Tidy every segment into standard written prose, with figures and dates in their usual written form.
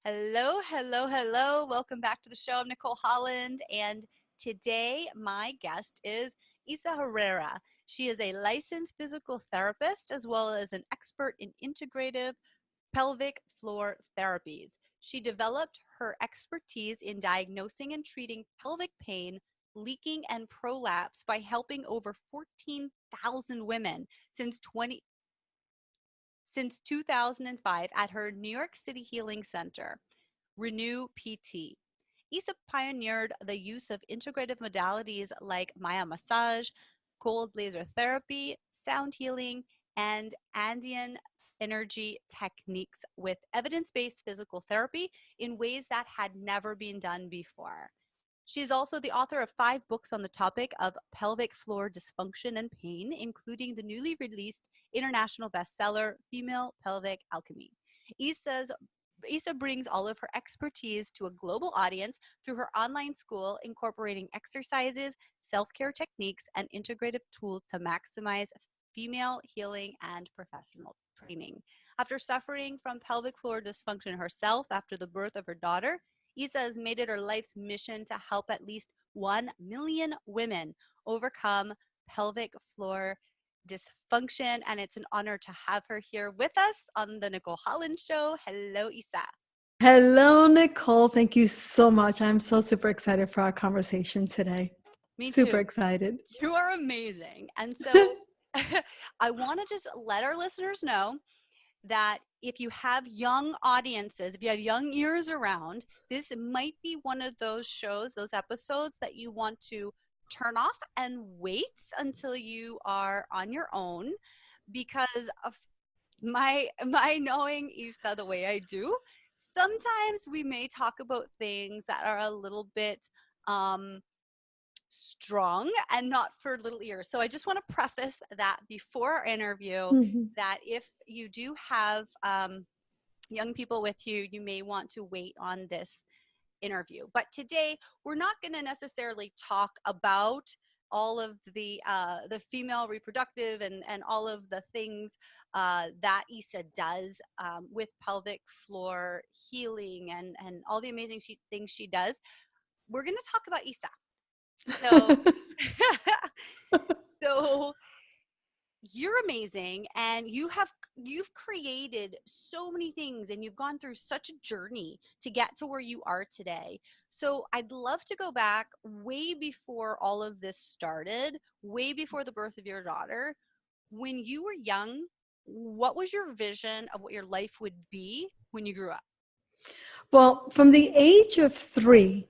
Hello, hello, hello. Welcome back to the show. I'm Nicole Holland, and today my guest is Isa Herrera. She is a licensed physical therapist as well as an expert in integrative pelvic floor therapies. She developed her expertise in diagnosing and treating pelvic pain, leaking, and prolapse by helping over 14,000 women since 2005 at her New York City Healing Center, Renew PT. Isa pioneered the use of integrative modalities like Maya massage, cold laser therapy, sound healing, and Andean energy techniques with evidence based physical therapy in ways that had never been done before. She's also the author of 5 books on the topic of pelvic floor dysfunction and pain, including the newly released international bestseller, Female Pelvic Alchemy. Isa's Isa brings all of her expertise to a global audience through her online school, incorporating exercises, self care techniques, and integrative tools to maximize female healing and professional training. After suffering from pelvic floor dysfunction herself after the birth of her daughter, Isa has made it her life's mission to help at least 1 million women overcome pelvic floor dysfunction. And it's an honor to have her here with us on the Nicole Holland Show. Hello, Isa. Hello, Nicole. Thank you so much. I'm so super excited for our conversation today. Me Super too. excited. You are amazing. And so I want to just let our listeners know that if you have young audiences, if you have young ears around, this might be one of those shows, those episodes that you want to turn off and wait until you are on your own, because of my knowing Isa the way I do, sometimes we may talk about things that are a little bit um strong and not for little ears. So I just want to preface that before our interview, Mhm. that if you do have young people with you, you may want to wait on this interview. But today, we're not going to necessarily talk about all of the female reproductive and all of the things that Isa does with pelvic floor healing and all the amazing things she does. We're going to talk about Isa. So, so you're amazing, and you've created so many things, and you've gone through such a journey to get to where you are today. So I'd love to go back way before all of this started, way before the birth of your daughter. When you were young, what was your vision of what your life would be when you grew up? Well, from the age of 3,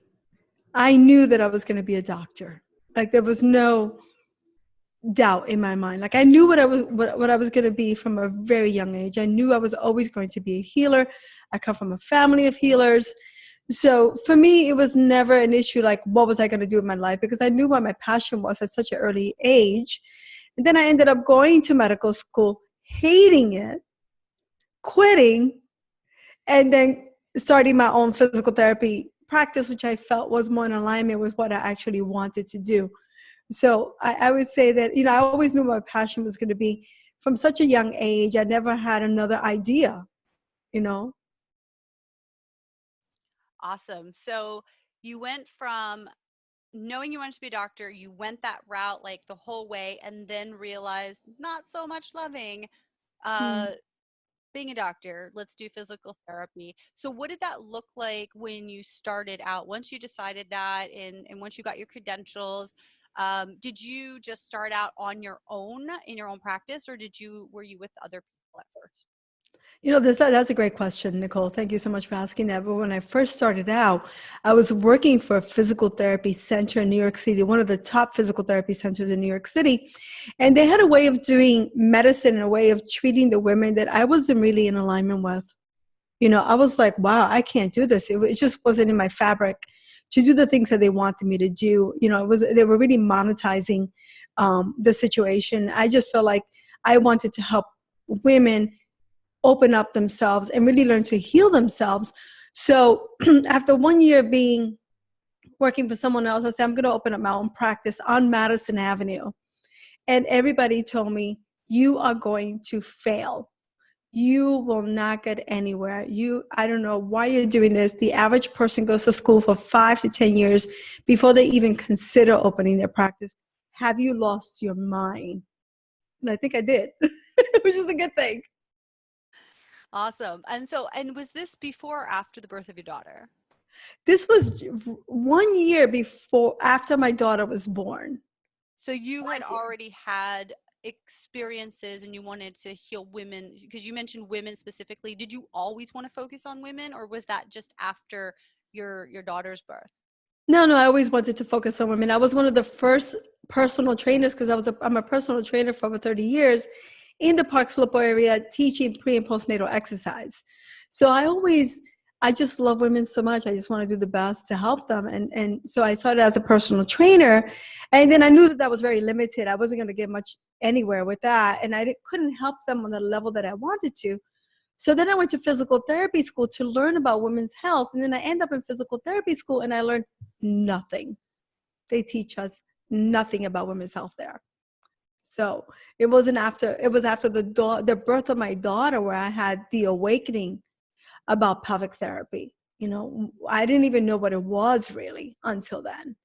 I knew that I was going to be a doctor. Like there was no doubt in my mind. Like I knew what I was going to be from a very young age. I knew I was always going to be a healer. I come from a family of healers. So for me, it was never an issue like what was I going to do in my life, because I knew what my passion was at such an early age. And then I ended up going to medical school, hating it, quitting, and then starting my own physical therapy practice, which I felt was more in alignment with what I actually wanted to do. So I would say that, I always knew my passion was going to be from such a young age. I never had another idea, you know. Awesome. So you went from knowing you wanted to be a doctor, you went that route like the whole way, and then realized not so much loving Hmm. uh being a doctor. Let's do physical therapy. So what did that look like when you started out, once you decided that, and once you got your credentials? Did you just start out on your own in your own practice, or were you with other people at first? That's a great question, Nicole. Thank you so much for asking that. But when I first started out, I was working for a physical therapy center in New York City, one of the top physical therapy centers in New York City. And they had a way of doing medicine and a way of treating the women that I wasn't really in alignment with. I was like, wow, I can't do this. It just wasn't in my fabric to do the things that they wanted me to do. They were really monetizing the situation. I just felt like I wanted to help women open up themselves and really learn to heal themselves. So after 1 year being working for someone else, I said, I'm going to open up my own practice on Madison Avenue. And everybody told me, you are going to fail. you will not get anywhere. I don't know why you're doing this. The average person goes to school for 5 to 10 years before they even consider opening their practice. Have you lost your mind? And I think I did, which is a good thing. Awesome. And so, and was this before or after the birth of your daughter? This was 1 year before, after my daughter was born. So you had 1 year. already had experiences and you wanted to heal women because you mentioned women specifically. Did you always want to focus on women or was that just after your daughter's birth? No, no, I always wanted to focus on women. I was one of the first personal trainers because I'm a personal trainer for over 30 years in the Park Slope area teaching pre and postnatal exercise. So I just love women so much. I just want to do the best to help them. And so I started as a personal trainer. And then I knew that was very limited. I wasn't going to get much anywhere with that. And couldn't help them on the level that I wanted to. So then I went to physical therapy school to learn about women's health. And then I end up in physical therapy school and I learned nothing. They teach us nothing about women's health there. So it was after the birth of my daughter where I had the awakening about pelvic therapy. I didn't even know what it was really until then.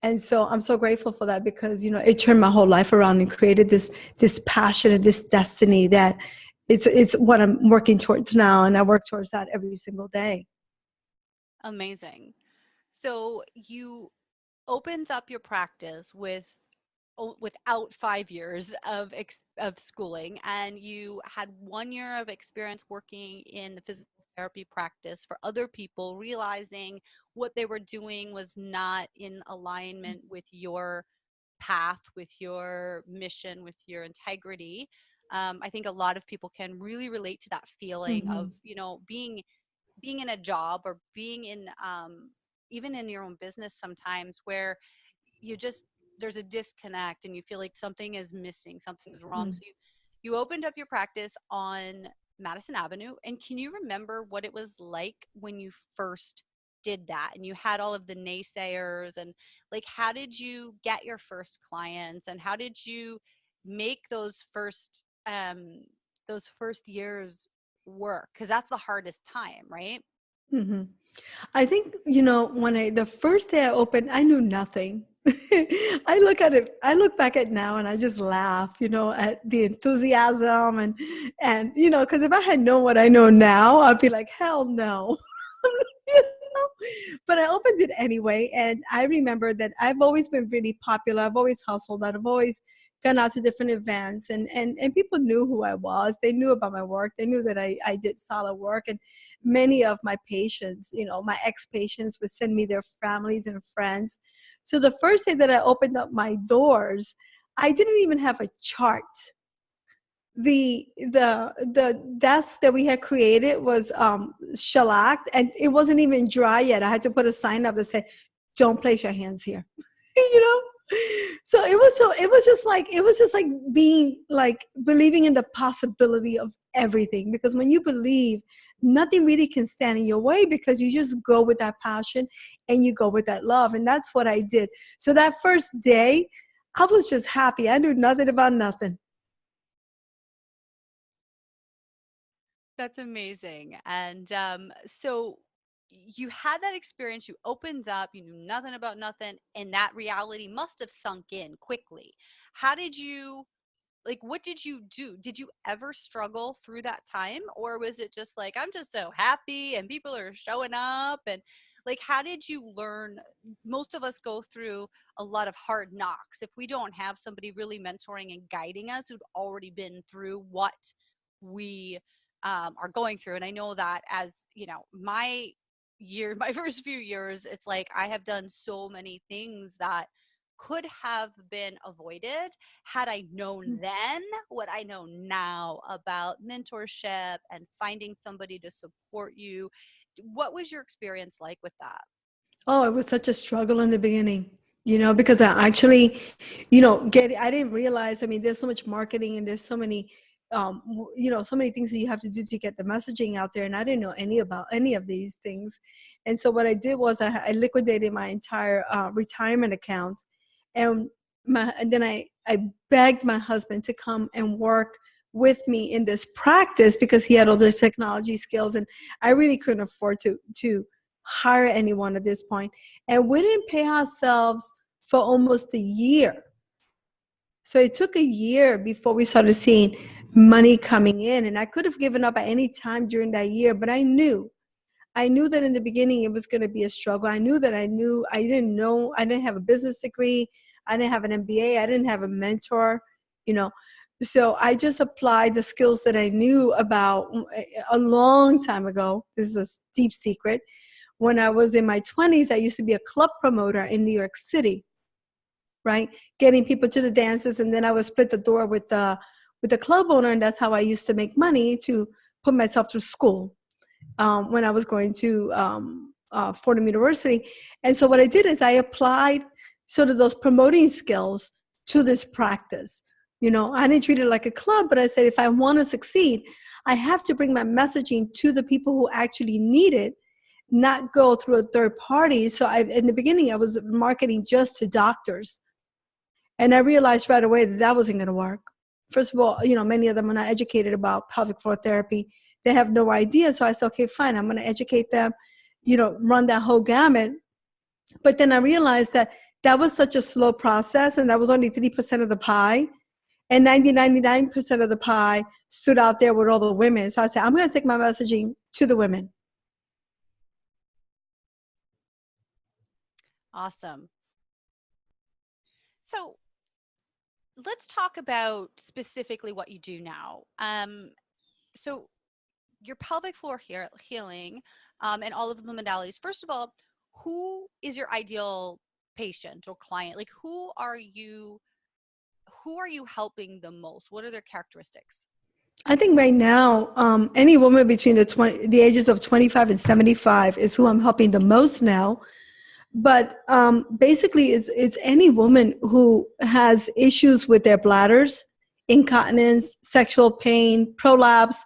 And so I'm so grateful for that because, it turned my whole life around and created this passion and this destiny that it's what I'm working towards now. And I work towards that every single day. Amazing. So you opened up your practice without 5 years of schooling, and you had 1 year of experience working in the physical therapy practice for other people, realizing what they were doing was not in alignment with your path, with your mission, with your integrity. I think a lot of people can really relate to that feeling Mm-hmm. of being in a job or being in even in your own business sometimes where you just there's a disconnect and you feel like something is missing, something is wrong. So you opened up your practice on Madison Avenue, and can you remember what it was like when you first did that and you had all of the naysayers, and like how did you get your first clients and how did you make those first years work, because that's the hardest time, right? Mm-hmm. I think, when the first day I opened, I knew nothing. I look back at now and I just laugh, at the enthusiasm because if I had known what I know now, I'd be like, hell no. You know? But I opened it anyway. And I remember that I've always been really popular. I've always hustled. I've always gone out to different events and people knew who I was. They knew about my work. They knew that I did solid work. And many of my patients, my ex-patients would send me their families and friends. So the first day that I opened up my doors, I didn't even have a chart. The desk that we had created was shellacked and it wasn't even dry yet. I had to put a sign up that said, "Don't place your hands here." you know so it was just like being like believing in the possibility of everything, because when you believe, nothing really can stand in your way because you just go with that passion and you go with that love. And that's what I did. So that first day I was just happy. I knew nothing about nothing. That's amazing. And so you had that experience, you opened up, you knew nothing about nothing, and that reality must have sunk in quickly. How did you, like, what did you do? Did you ever struggle through that time? Or was it just like, I'm just so happy and people are showing up? And like, how did you learn? Most of us go through a lot of hard knocks. If we don't have somebody really mentoring and guiding us who'd already been through what we are going through. And I know that as, my first few years, it's like I have done so many things that could have been avoided had I known then what I know now about mentorship and finding somebody to support you. What was your experience like with that? Oh, it was such a struggle in the beginning, because I actually, I didn't realize, I mean, there's so much marketing and there's so many, so many things that you have to do to get the messaging out there. And I didn't know about any of these things. And so what I did was I liquidated my entire retirement account. And then I begged my husband to come and work with me in this practice because he had all those technology skills, and I really couldn't afford to hire anyone at this point. And we didn't pay ourselves for almost a year. So it took a year before we started seeing money coming in. And I could have given up at any time during that year, but I knew that in the beginning it was going to be a struggle. I didn't know, I didn't have a business degree. I didn't have an MBA. I didn't have a mentor, you know. So I just applied the skills that I knew about a long time ago. This is a deep secret. When I was in my 20s, I used to be a club promoter in New York City, right? Getting people to the dances. And then I would split the door with the club owner. And that's how I used to make money to put myself through school when I was going to Fordham University. And so what I did is I applied sort of those promoting skills to this practice. You know, I didn't treat it like a club, but I said, if I want to succeed, I have to bring my messaging to the people who actually need it, not go through a third party. So in the beginning, I was marketing just to doctors. And I realized right away that that wasn't going to work. First of all, you know, many of them are not educated about pelvic floor therapy. They have no idea. So I said, okay, fine, I'm going to educate them, you know, run that whole gamut. But then I realized that that was such a slow process, and that was only 3% of the pie. And 99% of the pie stood out there with all the women. So I said, I'm going to take my messaging to the women. Awesome. So let's talk about specifically what you do now. So your pelvic floor healing and all of the modalities. First of all, who is your ideal patient or client? Like, who are you helping the most? What are their characteristics? I think right now, any woman between the ages of 25 and 75 is who I'm helping the most now. But basically, it's any woman who has issues with their bladders, incontinence, sexual pain, prolapse,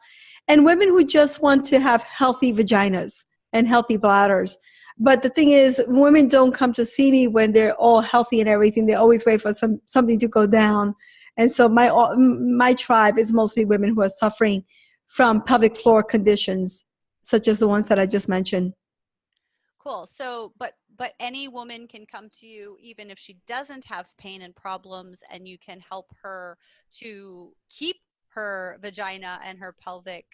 and women who just want to have healthy vaginas and healthy bladders. But the thing is, women don't come to see me when they're all healthy and everything. They always wait for something to go down. And so my tribe is mostly women who are suffering from pelvic floor conditions, such as the ones that I just mentioned. Cool. So, but any woman can come to you even if she doesn't have pain and problems, and you can help her to keep her vagina and her pelvic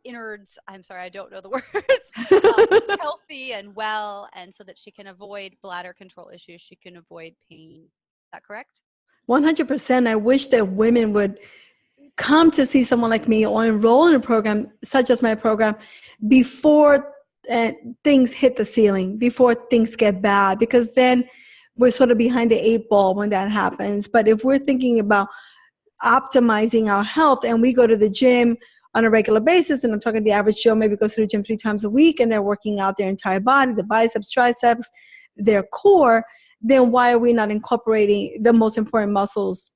innards, I'm sorry, I don't know the words, healthy and well, and so that she can avoid bladder control issues, she can avoid pain. Is that correct? 100%. I wish that women would come to see someone like me or enroll in a program such as my program before things hit the ceiling, before things get bad, because then we're sort of behind the eight ball when that happens. But if we're thinking about optimizing our health and we go to the gym on a regular basis, and I'm talking the average Joe maybe goes to the gym 3 times a week and they're working out their entire body, the biceps, triceps, their core, then why are we not incorporating the most important muscles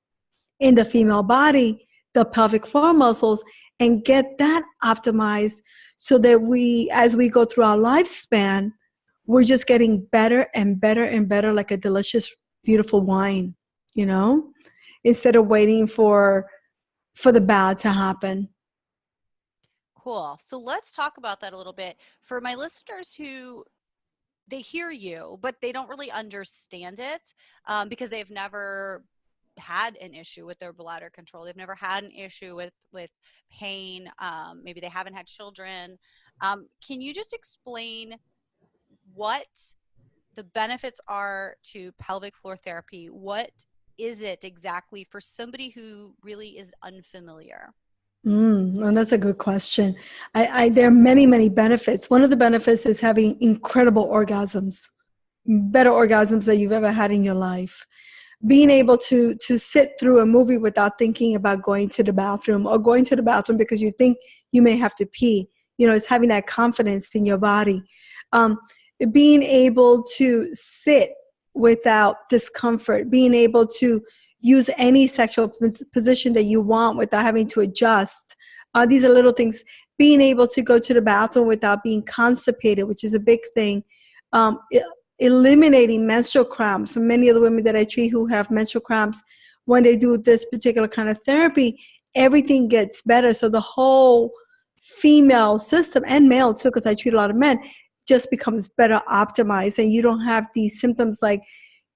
in the female body, the pelvic floor muscles, and get that optimized so that as we go through our lifespan, we're just getting better and better and better, like a delicious, beautiful wine, you know, instead of waiting for the bad to happen. Cool. So let's talk about that a little bit. For my listeners who they hear you, but they don't really understand it because they've never had an issue with their bladder control. They've never had an issue with pain. Maybe they haven't had children. Can you just explain what the benefits are to pelvic floor therapy? What is it exactly for somebody who really is unfamiliar? Well, that's a good question. There are many, many benefits. One of the benefits is having incredible orgasms, better orgasms than you've ever had in your life. Being able to sit through a movie without thinking about going to the bathroom, or going to the bathroom because you think you may have to pee. You know, it's having that confidence in your body. Being able to sit without discomfort, being able to use any sexual position that you want without having to adjust. These are little things. Being able to go to the bathroom without being constipated, which is a big thing. Eliminating menstrual cramps. So many of the women that I treat who have menstrual cramps, when they do this particular kind of therapy, everything gets better. So the whole female system, and male too, because I treat a lot of men, just becomes better optimized, and you don't have these symptoms like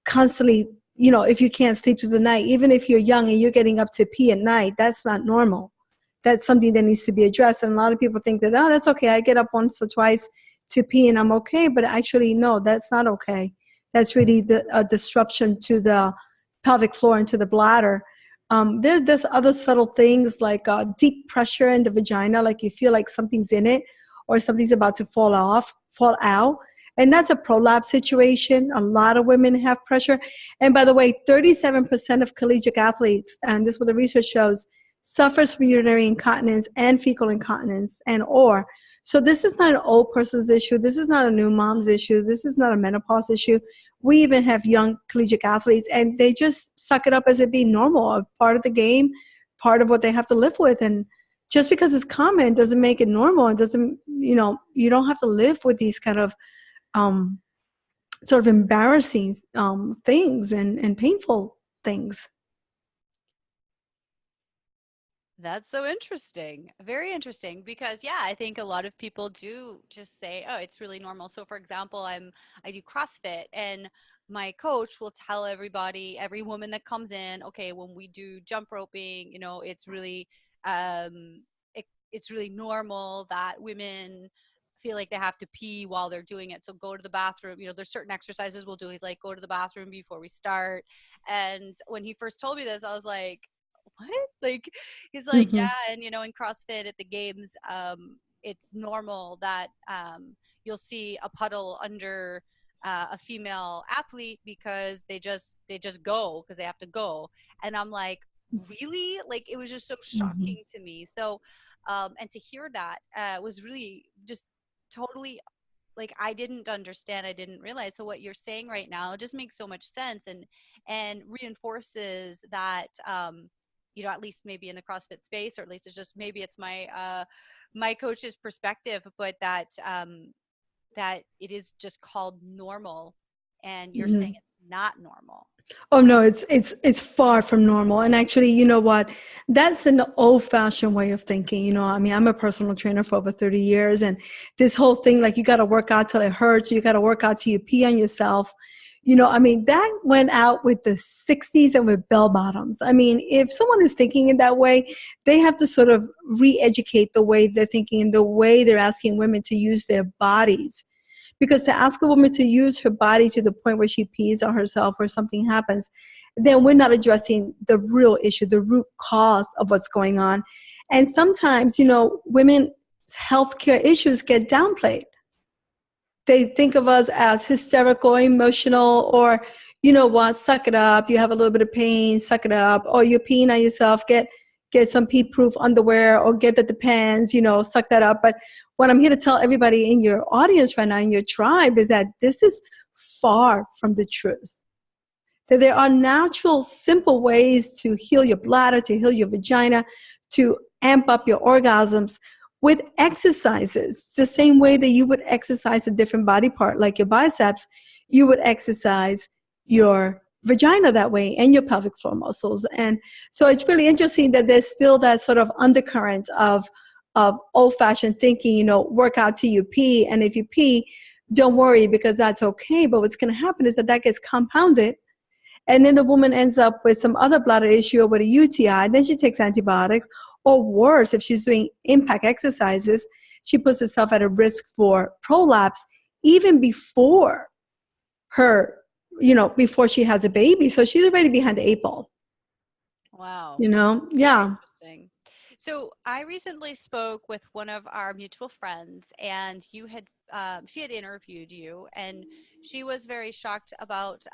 constantly, if you can't sleep through the night, even if you're young and you're getting up to pee at night, that's not normal. That's something that needs to be addressed. And a lot of people think that, oh, that's okay, I get up once or twice to pee and I'm okay. But actually, no, that's not okay. That's really a disruption to the pelvic floor and to the bladder. There's other subtle things like deep pressure in the vagina, like you feel like something's in it or something's about to fall out. And that's a prolapse situation. A lot of women have pressure. And by the way, 37% of collegiate athletes, and this is what the research shows, suffers from urinary incontinence and fecal incontinence and. So this is not an old person's issue. This is not a new mom's issue. This is not a menopause issue. We even have young collegiate athletes, and they just suck it up as it being normal, a part of the game, part of what they have to live with. And just because it's common doesn't make it normal. It doesn't, you don't have to live with these kind of um, sort of embarrassing things and painful things. That's so interesting. Very interesting because yeah, I think a lot of people do just say, "Oh, it's really normal." So for example, I do CrossFit and my coach will tell everybody, every woman that comes in, "Okay, when we do jump roping, it's really it's really normal that women feel like they have to pee while they're doing it. So go to the bathroom. There's certain exercises we'll do. He's like, go to the bathroom before we start." And when he first told me this, I was like, what? Like, he's like, Mm-hmm. yeah. And, in CrossFit at the games, it's normal that you'll see a puddle under a female athlete because they just go because they have to go. And I'm like, really? Like, it was just so Mm-hmm. shocking to me. So, and to hear that was really just totally like I didn't understand, I didn't realize. So what you're saying right now just makes so much sense and reinforces that at least maybe in the CrossFit space, or at least it's just maybe it's my coach's perspective, but that it is just called normal, and you're saying Mm-hmm. it's not normal. Oh no, it's far from normal. And actually, you know what? That's an old-fashioned way of thinking. I mean, I'm a personal trainer for over 30 years, and this whole thing, like you got to work out till it hurts, you got to work out till you pee on yourself. I mean, that went out with the 60s and with bell bottoms. I mean, if someone is thinking in that way, they have to sort of re-educate the way they're thinking and the way they're asking women to use their bodies. Because to ask a woman to use her body to the point where she pees on herself or something happens, then we're not addressing the real issue, the root cause of what's going on. And sometimes, women's healthcare issues get downplayed. They think of us as hysterical, emotional, or, what, suck it up. You have a little bit of pain, suck it up. Or you're peeing on yourself, get some pee-proof underwear or get the Depends, suck that up. But what I'm here to tell everybody in your audience right now, in your tribe, is that this is far from the truth. That there are natural, simple ways to heal your bladder, to heal your vagina, to amp up your orgasms with exercises. The same way that you would exercise a different body part, like your biceps, you would exercise your vagina that way and your pelvic floor muscles. And so it's really interesting that there's still that sort of undercurrent of old-fashioned thinking, work out till you pee. And if you pee, don't worry because that's okay. But what's going to happen is that gets compounded, and then the woman ends up with some other bladder issue or with a UTI. Then she takes antibiotics. Or worse, if she's doing impact exercises, she puts herself at a risk for prolapse even before before she has a baby. So she's already behind the 8 ball. Wow. Very Yeah. interesting. So I recently spoke with one of our mutual friends, and she had interviewed you, and she was very shocked about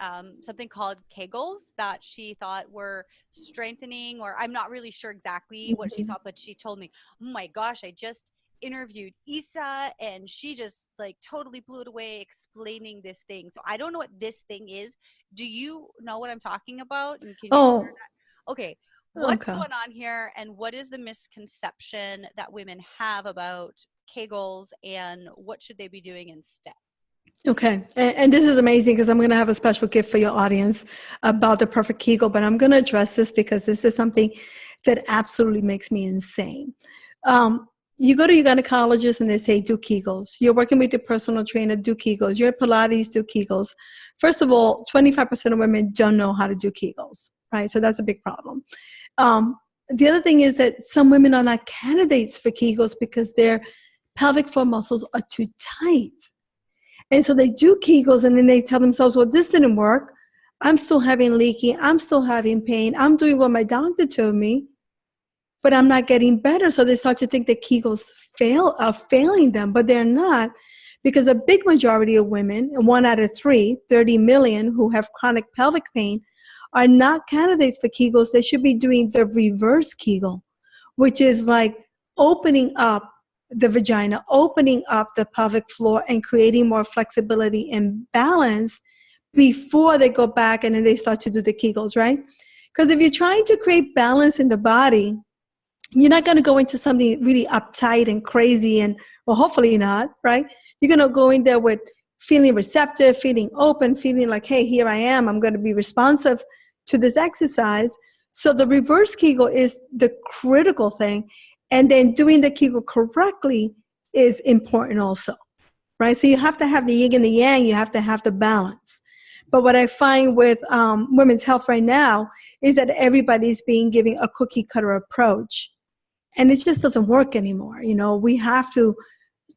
something called Kegels that she thought were strengthening, or I'm not really sure exactly what she Mhm. thought, but she told me, "Oh my gosh, I just interviewed Isa, and she just like totally blew it away explaining this thing." So I don't know what this thing is. Do you know what I'm talking about? And can you share Oh, that? Okay, what's okay. going on here, and what is the misconception that women have about Kegels, and what should they be doing instead? Okay. And this is amazing because I'm going to have a special gift for your audience about the perfect Kegel, but I'm going to address this because this is something that absolutely makes me insane. You go to your gynecologist and they say, do Kegels. You're working with your personal trainer, do Kegels. You're at Pilates, do Kegels. First of all, 25% of women don't know how to do Kegels, right? So that's a big problem. The other thing is that some women are not candidates for Kegels because their pelvic floor muscles are too tight. And so they do Kegels and then they tell themselves, well, this didn't work. I'm still having leaking. I'm still having pain. I'm doing what my doctor told me, but I'm not getting better. So they start to think that Kegels are failing them, but they're not, because a big majority of women, 1 out of 3, 30 million who have chronic pelvic pain, are not candidates for Kegels. They should be doing the reverse Kegel, which is like opening up the vagina, opening up the pelvic floor and creating more flexibility and balance before they go back and then they start to do the Kegels, right? Because if you're trying to create balance in the body, you're not going to go into something really uptight and crazy and, well, hopefully not, right? You're going to go in there with feeling receptive, feeling open, feeling like, hey, here I am. I'm going to be responsive to this exercise. So the reverse Kegel is the critical thing. And then doing the Kegel correctly is important also, right? So you have to have the yin and the yang. You have to have the balance. But what I find with women's health right now is that everybody's being given a cookie cutter approach. And it just doesn't work anymore. You know, we have to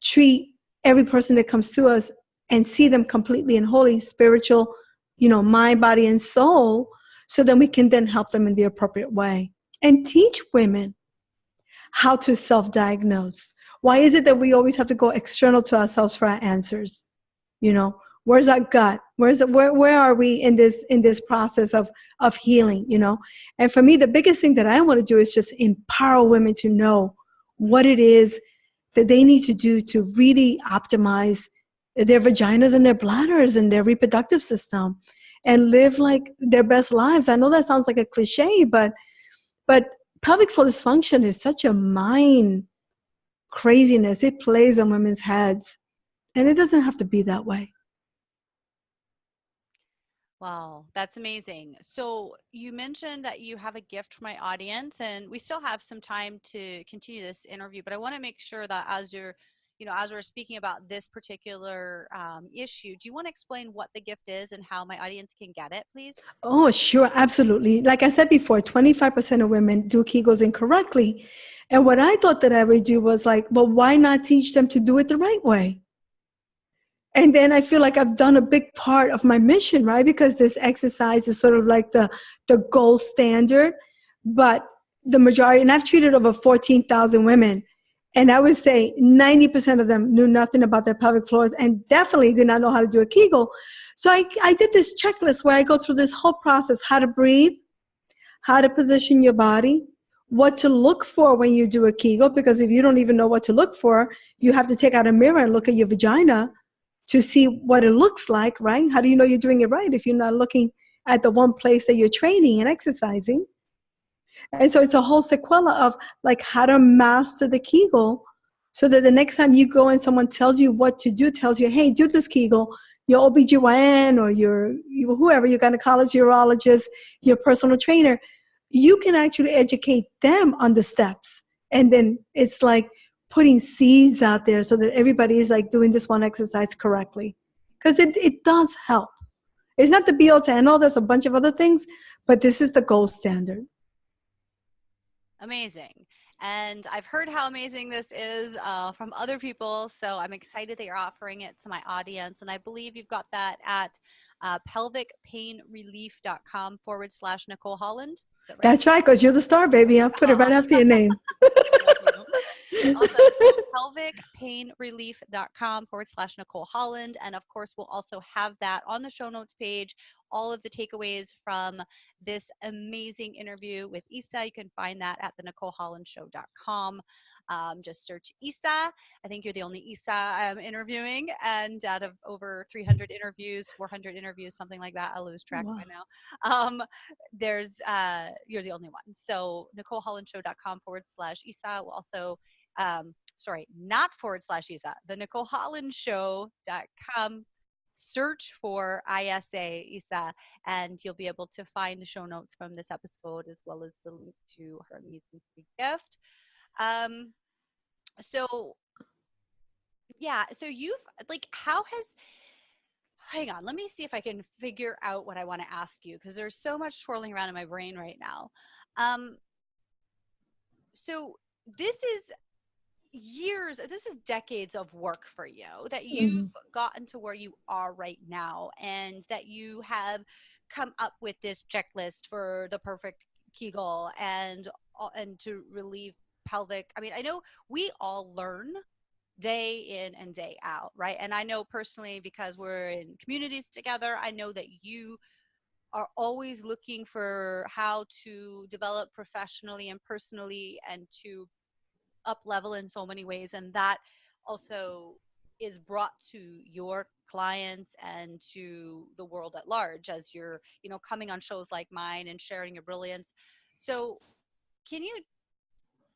treat every person that comes to us and see them completely and wholly, spiritual, mind, body, and soul, so then we can then help them in the appropriate way and teach women how to self-diagnose. Why is it that we always have to go external to ourselves for our answers? Where's our gut? Where are we in this process of healing? And for me, the biggest thing that I want to do is just empower women to know what it is that they need to do to really optimize their vaginas and their bladders and their reproductive system and live like their best lives. I know that sounds like a cliche, but pelvic floor dysfunction is such a mind craziness. It plays on women's heads, and it doesn't have to be that way. Wow, that's amazing. So you mentioned that you have a gift for my audience, and we still have some time to continue this interview, but I want to make sure that as we're speaking about this particular issue, do you want to explain what the gift is and how my audience can get it, please? Oh, sure, absolutely. Like I said before, 25% of women do Kegels incorrectly. And what I thought that I would do was like, well, why not teach them to do it the right way? And then I feel like I've done a big part of my mission, right? Because this exercise is sort of like the gold standard. But the majority, and I've treated over 14,000 women, and I would say 90% of them knew nothing about their pelvic floors and definitely did not know how to do a Kegel. So I did this checklist where I go through this whole process: how to breathe, how to position your body, what to look for when you do a Kegel, because if you don't even know what to look for, you have to take out a mirror and look at your vagina to see what it looks like, right? How do you know you're doing it right if you're not looking at the one place that you're training and exercising? And so it's a whole sequela of like how to master the Kegel so that the next time you go and someone tells you what to do, tells you, hey, do this Kegel, your OBGYN or whoever, your gynecologist, urologist, your personal trainer, you can actually educate them on the steps. And then it's like putting seeds out there so that everybody is like doing this one exercise correctly. Because it does help. It's not the be all to end all, there's a bunch of other things, but this is the gold standard. Amazing. And I've heard how amazing this is from other people. So I'm excited that you're offering it to my audience. And I believe you've got that at pelvicpainrelief.com/Nicole Holland. Is that right? That's right, because you're the star, baby. I'll put it right after your name. Thank you. Awesome. So pelvicpainrelief.com/Nicole Holland. And of course, we'll also have that on the show notes page. All of the takeaways from this amazing interview with Isa. You can find that at the NicoleHollandShow.com. Just search Isa. I think you're the only Isa I'm interviewing. And out of over 300 interviews, 400 interviews, something like that, I lose track Wow. by now. You're the only one. So NicoleHollandShow.com/Isa will also sorry, not /Isa, the NicoleHollandShow.com search for Isa, and you'll be able to find the show notes from this episode as well as the link to her amazing free gift. Um, so yeah, so you've like, how has, hang on, let me see if I can figure out what I want to ask you because there's so much swirling around in my brain right now. Um, so this is this is decades of work for you that you've Mm-hmm. gotten to where you are right now, and that you have come up with this checklist for the perfect Kegel and to relieve pelvic. I mean, I know we all learn day in and day out, right? And I know personally, because we're in communities together, I know that you are always looking for how to develop professionally and personally and to up level in so many ways. And that also is brought to your clients and to the world at large as you're, coming on shows like mine and sharing your brilliance. So can you,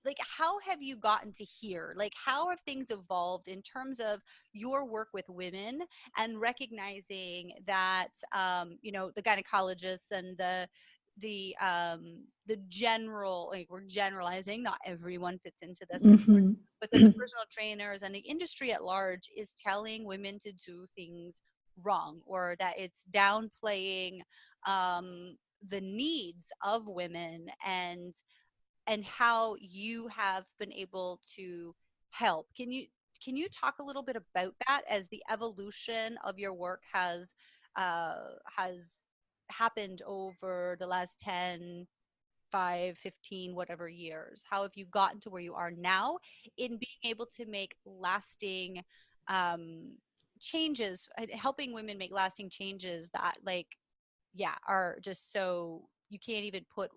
like, how have you gotten to here? Like, how have things evolved in terms of your work with women and recognizing that, the gynecologists and the general, like, we're generalizing, not everyone fits into this, of course, Mm-hmm. but that the personal trainers and the industry at large is telling women to do things wrong, or that it's downplaying the needs of women, and how you have been able to help. Can you talk a little bit about that as the evolution of your work has happened over the last 10, 5, 15, whatever years? How have you gotten to where you are now in being able to make lasting um, changes, helping women make lasting changes that, like, yeah, are just so you can't even put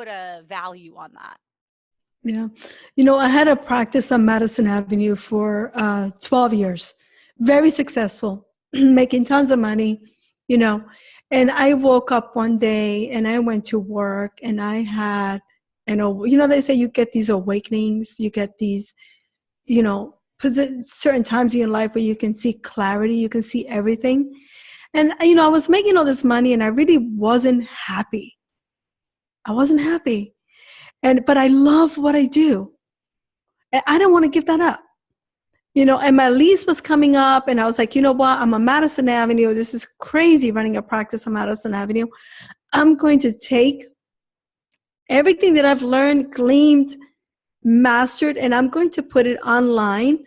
a value on that. Yeah. I had a practice on Madison Avenue for 12 years, very successful, making tons of money, you know. And I woke up one day and I went to work and I had, they say you get these awakenings, you get these, certain times in your life where you can see clarity, you can see everything. And, I was making all this money and I really wasn't happy. I wasn't happy. But I love what I do. And I didn't want to give that up. And my lease was coming up and I was like, you know what? I'm on Madison Avenue. This is crazy running a practice on Madison Avenue. I'm going to take everything that I've learned, gleaned, mastered, and I'm going to put it online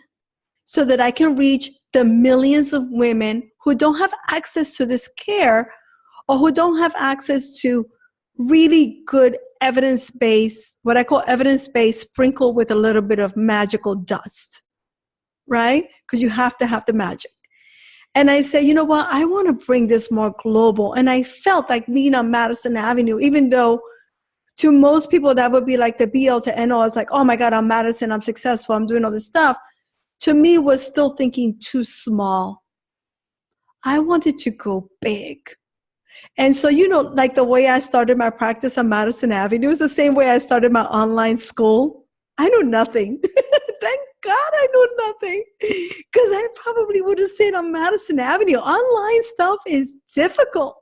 so that I can reach the millions of women who don't have access to this care or who don't have access to really good evidence-based, what I call evidence-based, sprinkled with a little bit of magical dust, right? Because you have to have the magic. And I said, you know what? I want to bring this more global. And I felt like being on Madison Avenue, even though to most people that would be like the BL to NO. It's like, oh my God, I'm Madison, I'm successful, I'm doing all this stuff. To me, was still thinking too small. I wanted to go big. And so, like the way I started my practice on Madison Avenue is the same way I started my online school. I knew nothing. Thank God I knew nothing, because I probably would have stayed on Madison Avenue. Online stuff is difficult.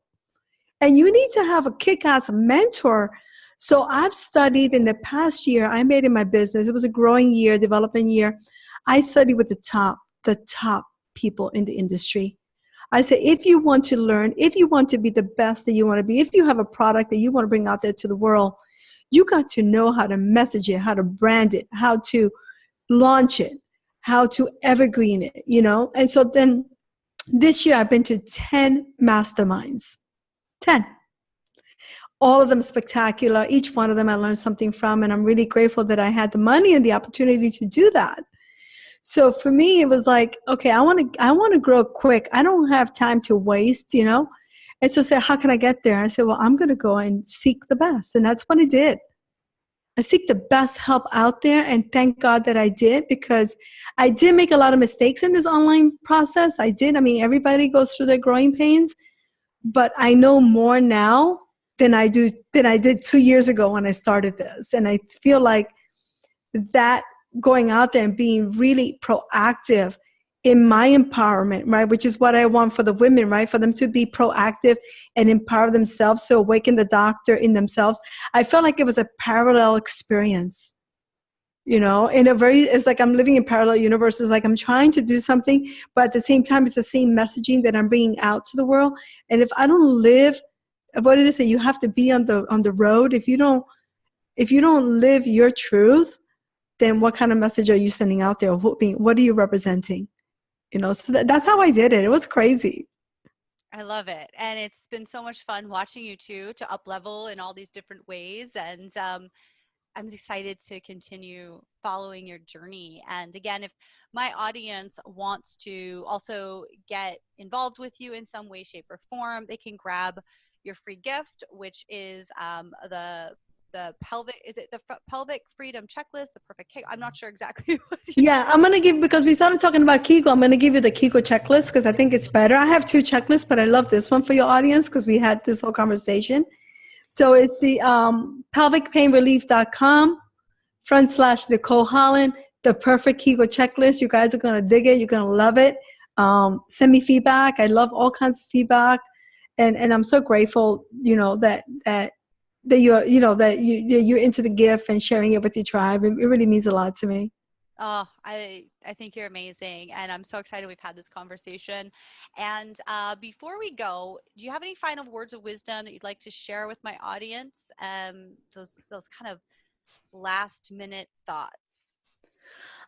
And you need to have a kick-ass mentor. So I've studied in the past year. I made it my business. It was a growing year, developing year. I studied with the top people in the industry. I say, if you want to learn, if you want to be the best that you want to be, if you have a product that you want to bring out there to the world, you got to know how to message it, how to brand it, how to launch it, how to evergreen it, And so then this year I've been to 10 masterminds, 10. All of them spectacular. Each one of them I learned something from, and I'm really grateful that I had the money and the opportunity to do that. So for me, it was like, okay, I want to grow quick. I don't have time to waste, And so say, how can I get there? I said, well, I'm going to go and seek the best. And that's what I did. I seek the best help out there. And thank God that I did, because I did make a lot of mistakes in this online process. I did. I mean, everybody goes through their growing pains, but I know more now than I did 2 years ago when I started this. And I feel like that going out there and being really proactive in my empowerment, right? Which is what I want for the women, right? For them to be proactive and empower themselves to awaken the doctor in themselves. I felt like it was a parallel experience, in a very, it's like I'm living in parallel universes. Like I'm trying to do something, but at the same time, it's the same messaging that I'm bringing out to the world. And if I don't live, what did they say? You have to be on the road. If you don't live your truth, then what kind of message are you sending out there? What are you representing? So that's how I did it. It was crazy. I love it. And it's been so much fun watching you two to up level in all these different ways. And I'm excited to continue following your journey. And again, if my audience wants to also get involved with you in some way, shape, or form, they can grab your free gift, which is the pelvic, is it the pelvic freedom checklist, the perfect cake? I'm not sure exactly what you Yeah, I'm going to give, because we started talking about Kegel, I'm going to give you the Kegel checklist because I think it's better. I have two checklists, but I love this one for your audience because we had this whole conversation. So it's the pelvicpainrelief.com/Nicole Holland, the perfect Kegel checklist. You guys are going to dig it. You're going to love it. Send me feedback. I love all kinds of feedback. And I'm so grateful, that you're into the gift and sharing it with your tribe. It really means a lot to me. Oh, I think you're amazing, and I'm so excited we've had this conversation. And before we go, do you have any final words of wisdom that you'd like to share with my audience? Those kind of last minute thoughts.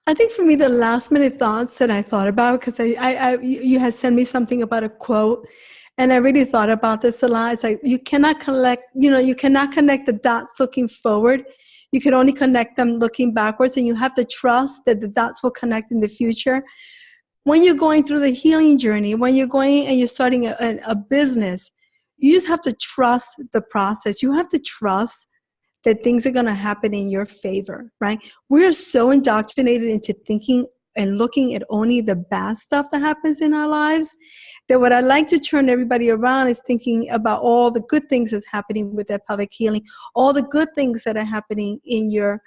I think for me, the last minute thoughts that I thought about, because you had sent me something about a quote, and I really thought about this a lot. It's like you cannot connect the dots looking forward. You can only connect them looking backwards, and you have to trust that the dots will connect in the future. When you're going through the healing journey, when you're going and you're starting a business, you just have to trust the process. You have to trust that things are going to happen in your favor, right? We're so indoctrinated into thinking and looking at only the bad stuff that happens in our lives that what I like to turn everybody around is thinking about all the good things that's happening with that pelvic healing, all the good things that are happening in your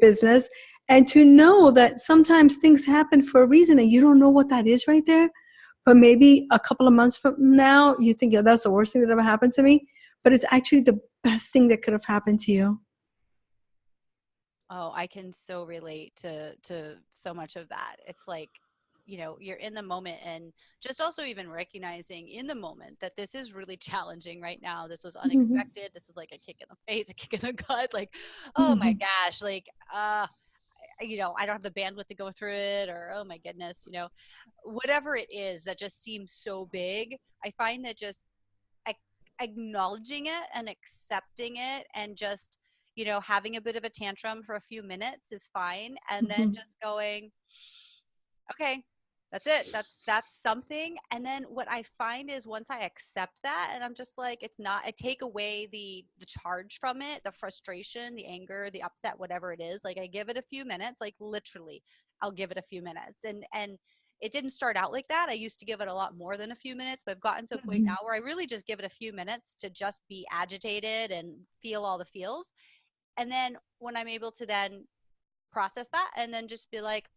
business, and to know that sometimes things happen for a reason and you don't know what that is right there. But maybe a couple of months from now, you think, yeah, that's the worst thing that ever happened to me. But it's actually the best thing that could have happened to you. Oh, I can so relate to so much of that. It's like, you're in the moment, and just also even recognizing in the moment that this is really challenging right now. This was Mm-hmm. unexpected. This is like a kick in the face, a kick in the gut. Like, oh my Mm-hmm. gosh, like, I don't have the bandwidth to go through it, or oh my goodness, whatever it is that just seems so big. I find that just ac- acknowledging it and accepting it, and just having a bit of a tantrum for a few minutes is fine, and then Mm-hmm. just going, okay, that's it, that's something. And then what I find is once I accept that, and I'm just like, it's not, I take away the charge from it, the frustration, the anger, the upset, whatever it is, like I give it a few minutes, like literally I'll give it a few minutes. And it didn't start out like that. I used to give it a lot more than a few minutes, but I've gotten to a point Mm-hmm. now where I really just give it a few minutes to just be agitated and feel all the feels. And then when I'm able to then process that and then just be like,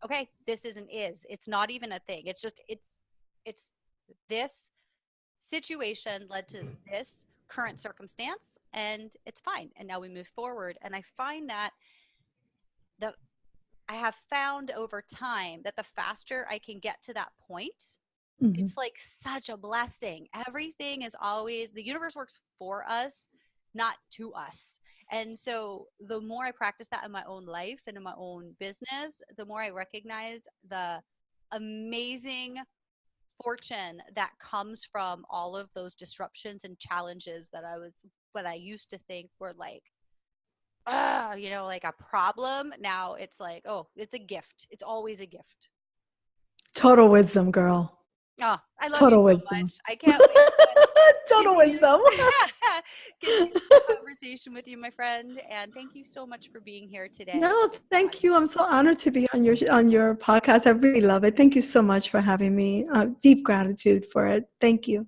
okay, this isn't is. It's not even a thing. It's just it's this situation led to this current circumstance, and it's fine. And now we move forward. And I find that the I have found over time that the faster I can get to that point, Mm-hmm. it's like such a blessing. Everything is always, the universe works for us, not to us. And so the more I practice that in my own life and in my own business, the more I recognize the amazing fortune that comes from all of those disruptions and challenges that what I used to think were like, like a problem. Now it's like, oh, it's a gift. It's always a gift. Total wisdom, girl. Oh, I love you Total so wisdom. much. I can't wait to Total continue wisdom. continue the conversation with you, my friend. And thank you so much for being here today No, on thank this. you. I'm so honored to be on your podcast. I really love it. Thank you so much for having me. Deep gratitude for it. Thank you.